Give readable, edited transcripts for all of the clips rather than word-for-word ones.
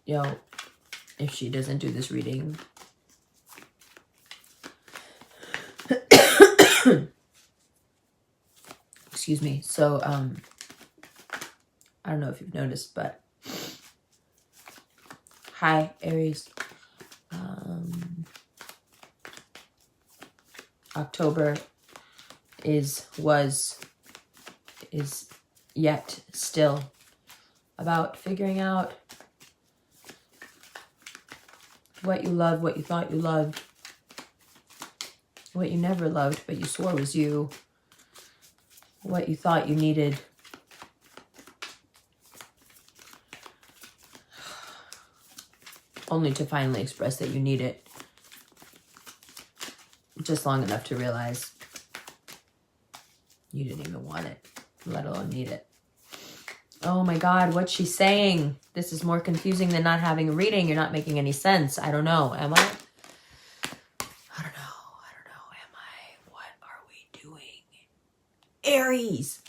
if she doesn't do this reading, excuse me. So, I don't know if you've noticed, but hi, Aries. October is yet still about figuring out what you love, what you thought you loved, what you never loved but you swore was you, what you thought you needed, only to finally express that you need it just long enough to realize you didn't even want it, let alone need it. Oh my God, what's she saying? This is more confusing than not having a reading. You're not making any sense. I don't know. Am I? I don't know. Am I? What are we doing? Aries.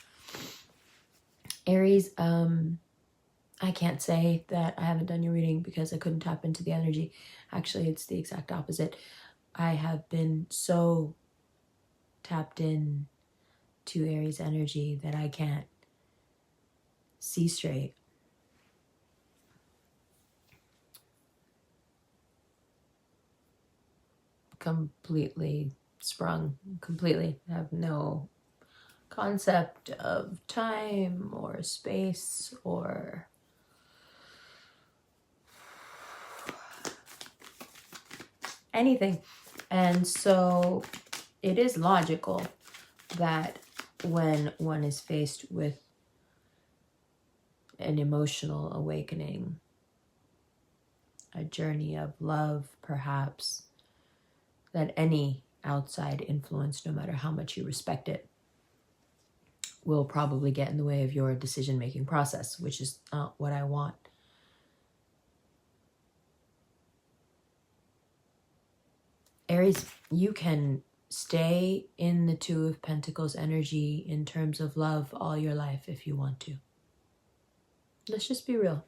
Aries, I can't say that I haven't done your reading because I couldn't tap into the energy. Actually, it's the exact opposite. I have been so tapped in to Aries energy that I can't see straight. Completely sprung. Completely. I have no concept of time or space or anything. And so it is logical that when one is faced with an emotional awakening, a journey of love, perhaps, that any outside influence, no matter how much you respect it, will probably get in the way of your decision-making process, which is not what I want. Aries, you can stay in the Two of Pentacles energy in terms of love all your life if you want to. Let's just be real.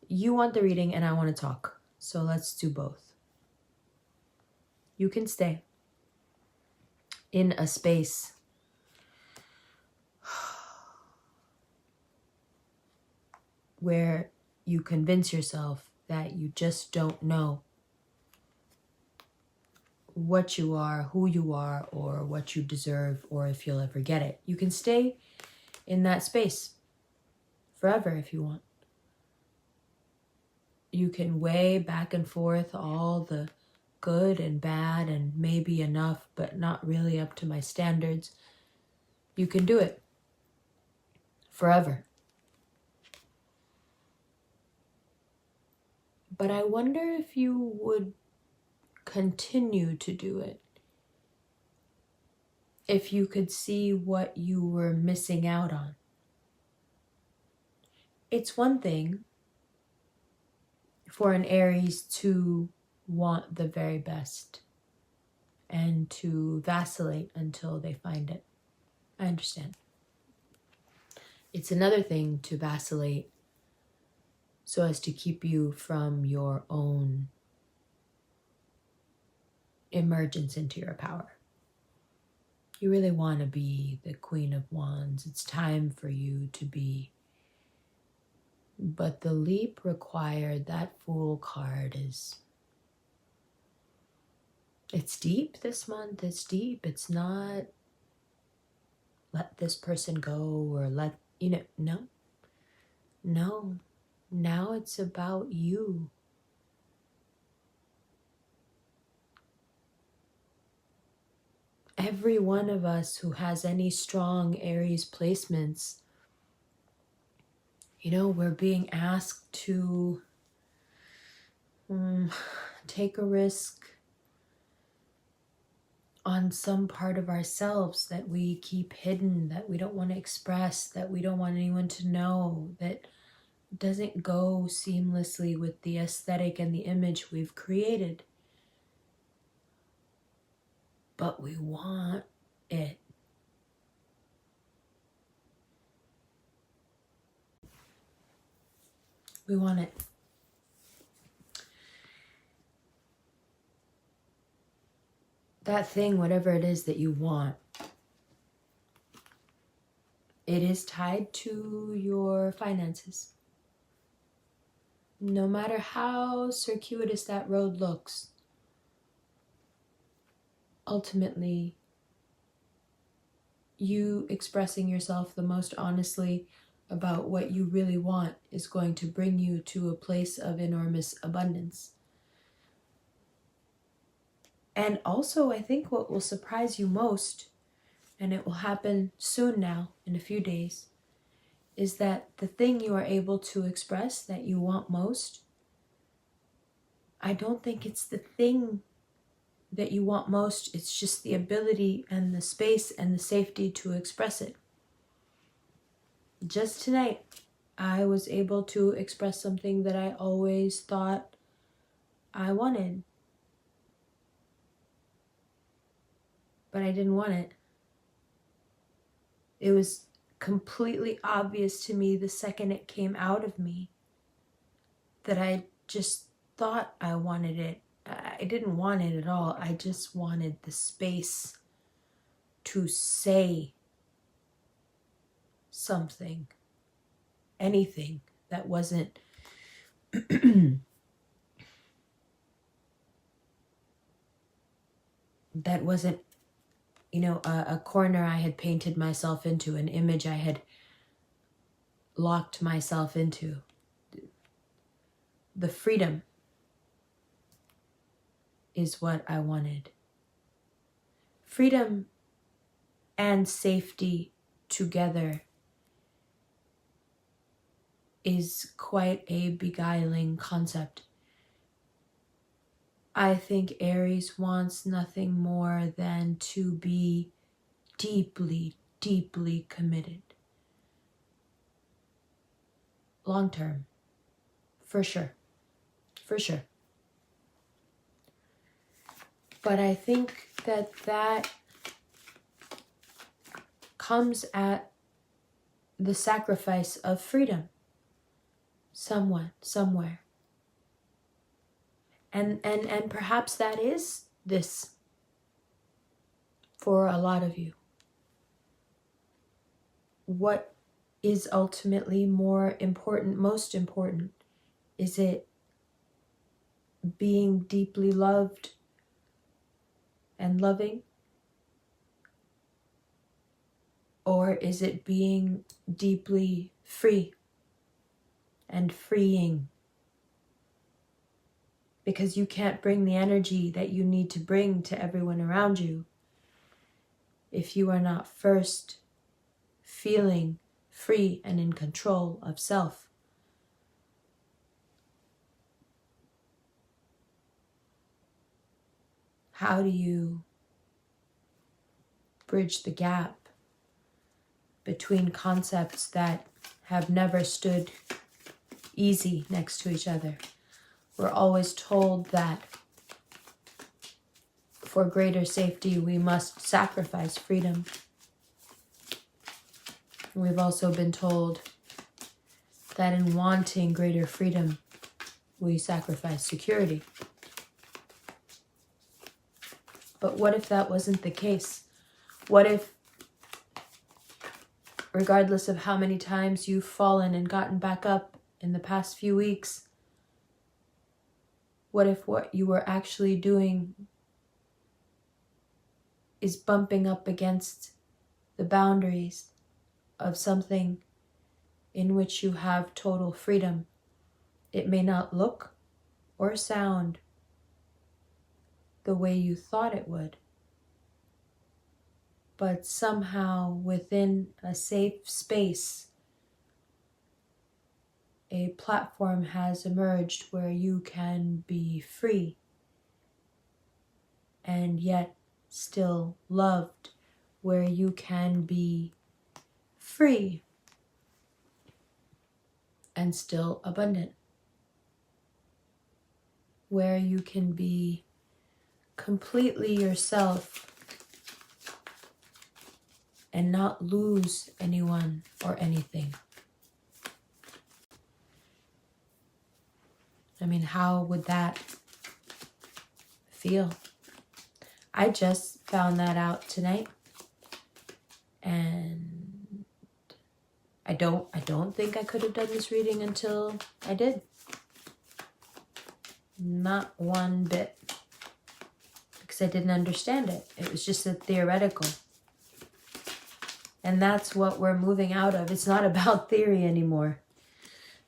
You want the reading and I want to talk. So let's do both. You can stay in a space where you convince yourself that you just don't know what you are, who you are, or what you deserve, or if you'll ever get it. You can stay in that space forever if you want. You can weigh back and forth all the good and bad and maybe enough, but not really up to my standards. You can do it forever. But I wonder if you would continue to do it if you could see what you were missing out on. It's one thing for an Aries to want the very best and to vacillate until they find it. I understand. It's another thing to vacillate so as to keep you from your own emergence into your power. You really want to be the Queen of Wands. It's time for you to be. But the leap required, that Fool card is... It's deep this month. It's deep. It's not let this person go or let, no. No. Now it's about you. Every one of us who has any strong Aries placements, we're being asked to take a risk on some part of ourselves that we keep hidden, that we don't want to express, that we don't want anyone to know, that doesn't go seamlessly with the aesthetic and the image we've created. But we want it. We want it. That thing, whatever it is that you want, it is tied to your finances. No matter how circuitous that road looks, ultimately, you expressing yourself the most honestly about what you really want is going to bring you to a place of enormous abundance. And also, I think what will surprise you most, and it will happen soon now, in a few days, is that the thing you are able to express that you want most, I don't think it's the thing that you want most, it's just the ability and the space and the safety to express it. Just tonight, I was able to express something that I always thought I wanted, but I didn't want it. It was completely obvious to me the second it came out of me that I just thought I wanted it. I didn't want it at all. I just wanted the space to say something, anything that wasn't that wasn't, a corner I had painted myself into, an image I had locked myself into. The freedom is what I wanted. Freedom and safety together is quite a beguiling concept. I think Aries wants nothing more than to be deeply, deeply committed. Long term. For sure. For sure. But I think that comes at the sacrifice of freedom. Someone, somewhere. And perhaps that is this for a lot of you. What is ultimately more important, most important? Is it being deeply loved and loving? Or is it being deeply free and freeing? Because you can't bring the energy that you need to bring to everyone around you if you are not first feeling free and in control of self. How do you bridge the gap between concepts that have never stood easy next to each other? We're always told that for greater safety, we must sacrifice freedom. We've also been told that in wanting greater freedom, we sacrifice security. But what if that wasn't the case? What if, regardless of how many times you've fallen and gotten back up in the past few weeks, what if what you were actually doing is bumping up against the boundaries of something in which you have total freedom? It may not look or sound the way you thought it would, but somehow within a safe space, a platform has emerged where you can be free and yet still loved, where you can be free and still abundant, where you can be completely yourself and not lose anyone or anything. I mean, how would that feel? I just found that out tonight. And I don't think I could have done this reading until I did. Not one bit. Because I didn't understand it. It was just a theoretical. And that's what we're moving out of. It's not about theory anymore.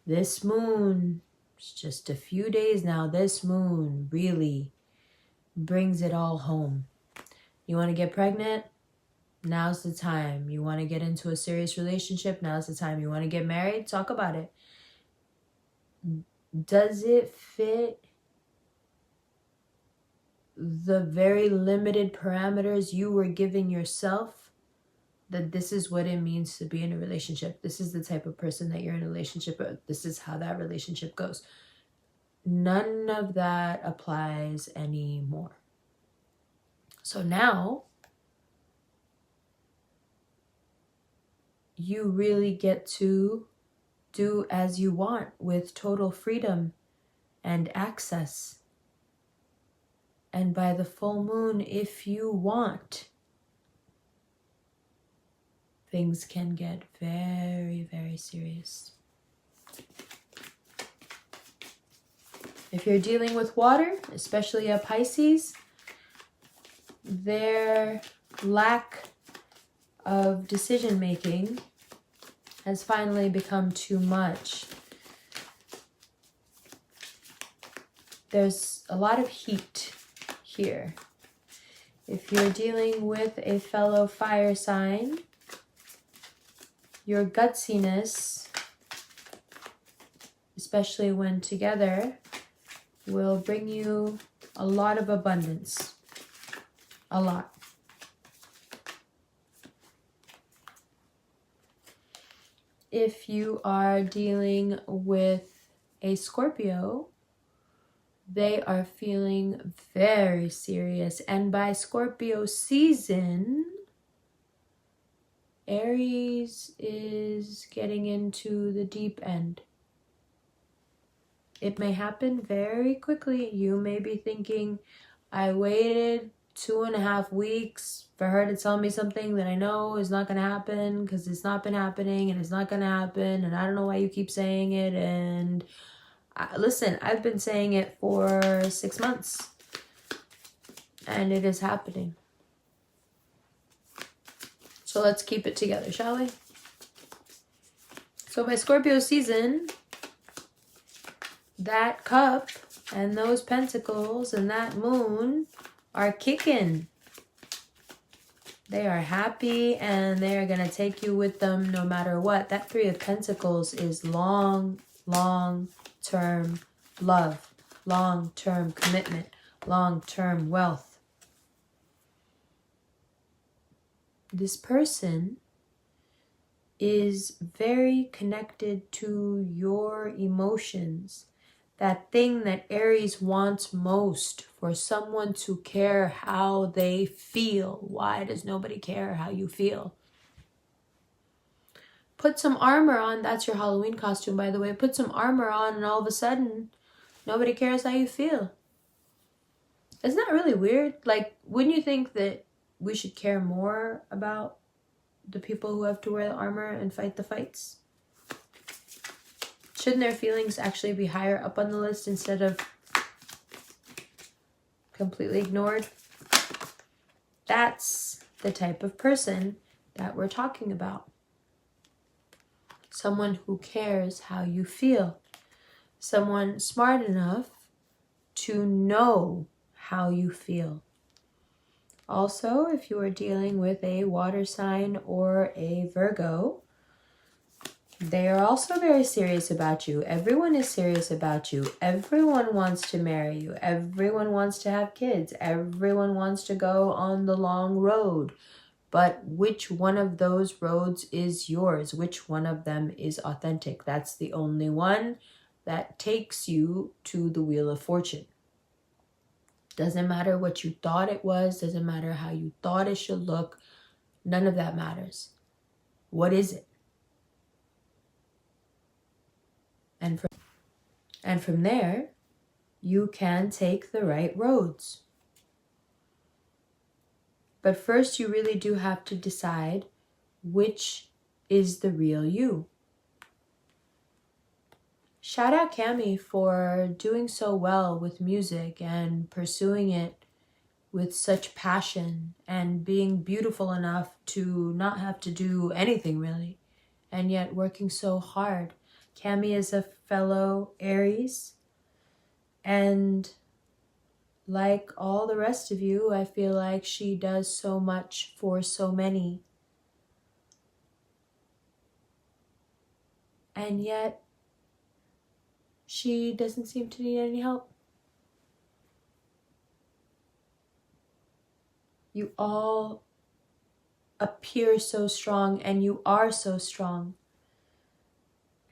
This moon, it's just a few days now, this moon really brings it all home. You want to get pregnant? Now's the time. You want to get into a serious relationship? Now's the time. You want to get married? Talk about it. Does it fit the very limited parameters you were giving yourself? That this is what it means to be in a relationship. This is the type of person that you're in a relationship with. This is how that relationship goes. None of that applies anymore. So now, you really get to do as you want with total freedom and access. And by the full moon, if you want, things can get very, very serious. If you're dealing with water, especially a Pisces, their lack of decision making has finally become too much. There's a lot of heat here. If you're dealing with a fellow fire sign, your gutsiness, especially when together, will bring you a lot of abundance. A lot. If you are dealing with a Scorpio, they are feeling very serious. And by Scorpio season, Aries is getting into the deep end. It may happen very quickly. You may be thinking, I waited 2.5 weeks for her to tell me something that I know is not going to happen because it's not been happening and it's not going to happen. And I don't know why you keep saying it. And listen, I've been saying it for 6 months and it is happening. So let's keep it together, shall we? So by Scorpio season, that cup and those pentacles and that moon are kicking. They are happy and they are going to take you with them no matter what. That Three of Pentacles is long, long-term love, long-term commitment, long-term wealth. This person is very connected to your emotions. That thing that Aries wants most, for someone to care how they feel. Why does nobody care how you feel? Put some armor on. That's your Halloween costume, by the way. Put some armor on and all of a sudden, nobody cares how you feel. Isn't that really weird? Like, wouldn't you think that we should care more about the people who have to wear the armor and fight the fights? Shouldn't their feelings actually be higher up on the list instead of completely ignored? That's the type of person that we're talking about. Someone who cares how you feel. Someone smart enough to know how you feel. Also, if you are dealing with a water sign or a Virgo, they are also very serious about you. Everyone is serious about you. Everyone wants to marry you. Everyone wants to have kids. Everyone wants to go on the long road. But which one of those roads is yours? Which one of them is authentic? That's the only one that takes you to the Wheel of Fortune. Doesn't matter what you thought it was. Doesn't matter how you thought it should look. None of that matters. What is it? And from there, you can take the right roads. But first, you really do have to decide which is the real you. Shout out Cami for doing so well with music and pursuing it with such passion and being beautiful enough to not have to do anything really, and yet working so hard. Cami is a fellow Aries, and like all the rest of you, I feel like she does so much for so many. And yet, she doesn't seem to need any help. You all appear so strong, and you are so strong.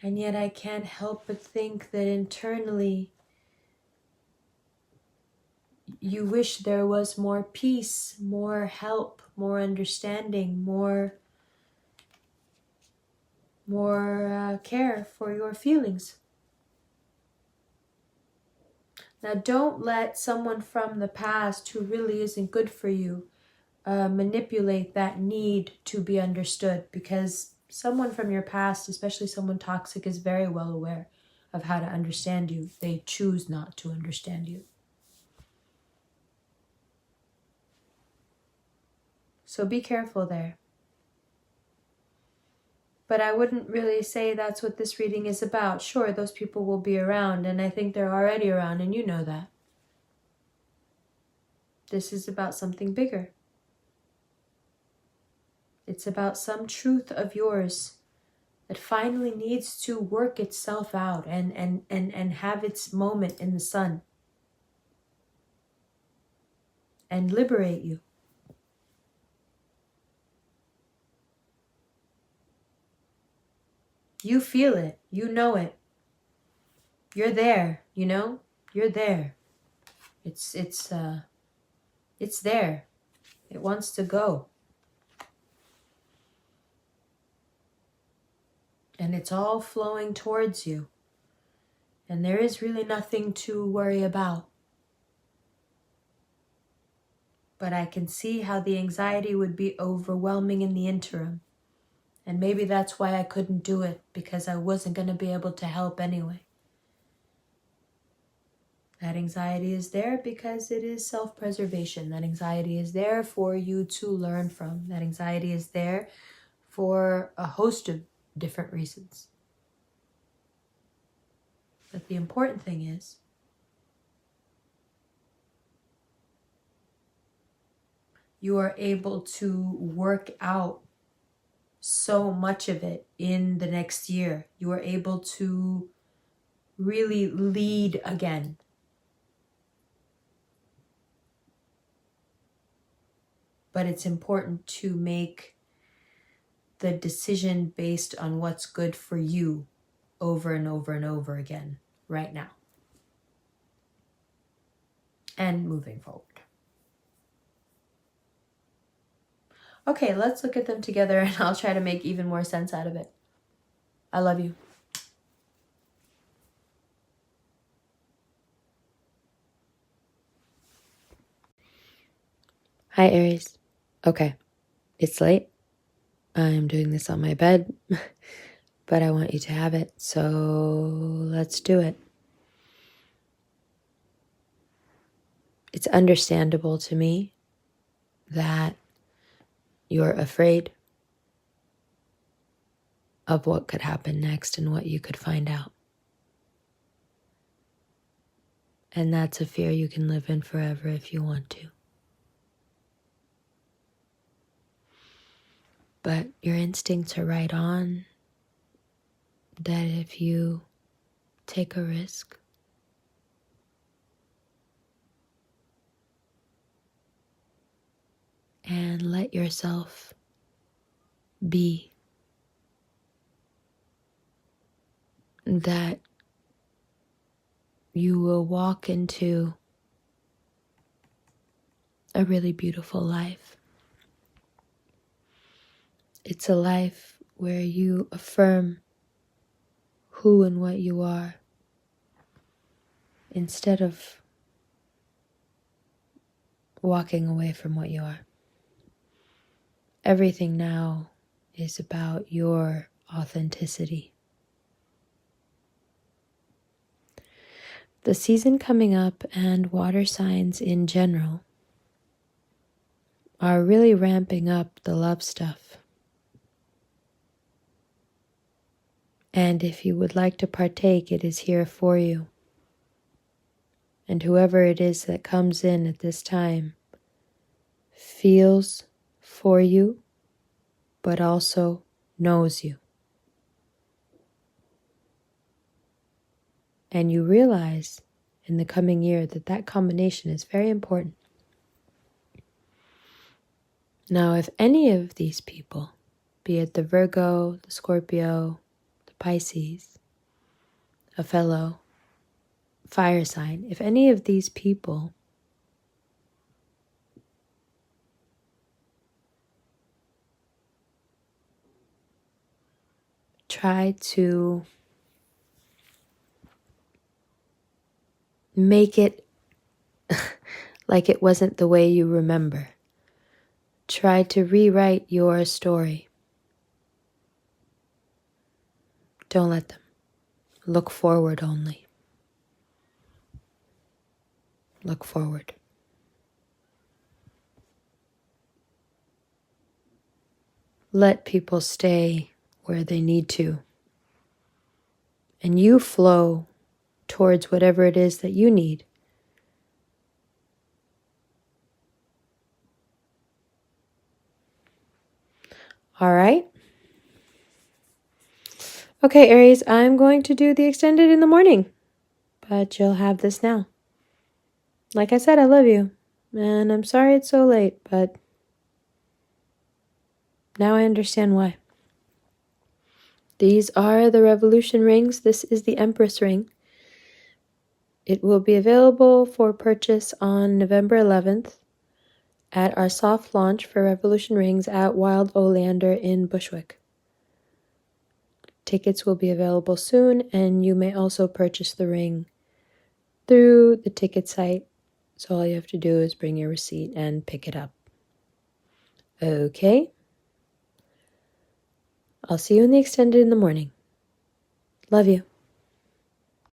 And yet I can't help but think that internally you wish there was more peace, more help, more understanding, more care for your feelings. Now, don't let someone from the past who really isn't good for you manipulate that need to be understood, because someone from your past, especially someone toxic, is very well aware of how to understand you. They choose not to understand you. So be careful there. But I wouldn't really say that's what this reading is about. Sure, those people will be around, and I think they're already around, and you know that. This is about something bigger. It's about some truth of yours that finally needs to work itself out and have its moment in the sun and liberate you. You feel it. You know it. You're there, you know? You're there. It's there. It wants to go. And it's all flowing towards you. And there is really nothing to worry about. But I can see how the anxiety would be overwhelming in the interim. And maybe that's why I couldn't do it, because I wasn't going to be able to help anyway. That anxiety is there because it is self-preservation. That anxiety is there for you to learn from. That anxiety is there for a host of different reasons. But the important thing is, you are able to work out so much of it in the next year. You are able to really lead again. But it's important to make the decision based on what's good for you over and over and over again right now. And moving forward. Okay, let's look at them together and I'll try to make even more sense out of it. I love you. Hi, Aries. Okay, it's late. I'm doing this on my bed, but I want you to have it, so let's do it. It's understandable to me that you're afraid of what could happen next and what you could find out. And that's a fear you can live in forever if you want to. But your instincts are right on, that if you take a risk, and let yourself be, that you will walk into a really beautiful life. It's a life where you affirm who and what you are. instead of walking away from what you are. Everything now is about your authenticity. The season coming up and water signs in general are really ramping up the love stuff. And if you would like to partake, it is here for you. And whoever it is that comes in at this time feels for you, but also knows you. And you realize in the coming year that that combination is very important. Now, if any of these people, be it the Virgo, the Scorpio, the Pisces, a fellow fire sign, if any of these people try to make it like it wasn't the way you remember, try to rewrite your story, don't let them. Look forward only. Look forward. Let people stay where they need to. And you flow towards whatever it is that you need. All right? Okay, Aries, I'm going to do the extended in the morning, but you'll have this now. Like I said, I love you, and I'm sorry it's so late, but now I understand why. These are the Revolution rings. This is the Empress ring. It will be available for purchase on November 11th at our soft launch for Revolution rings at Wild Oleander in Bushwick. Tickets will be available soon, and you may also purchase the ring through the ticket site. So all you have to do is bring your receipt and pick it up. Okay? I'll see you in the extended in the morning. Love you.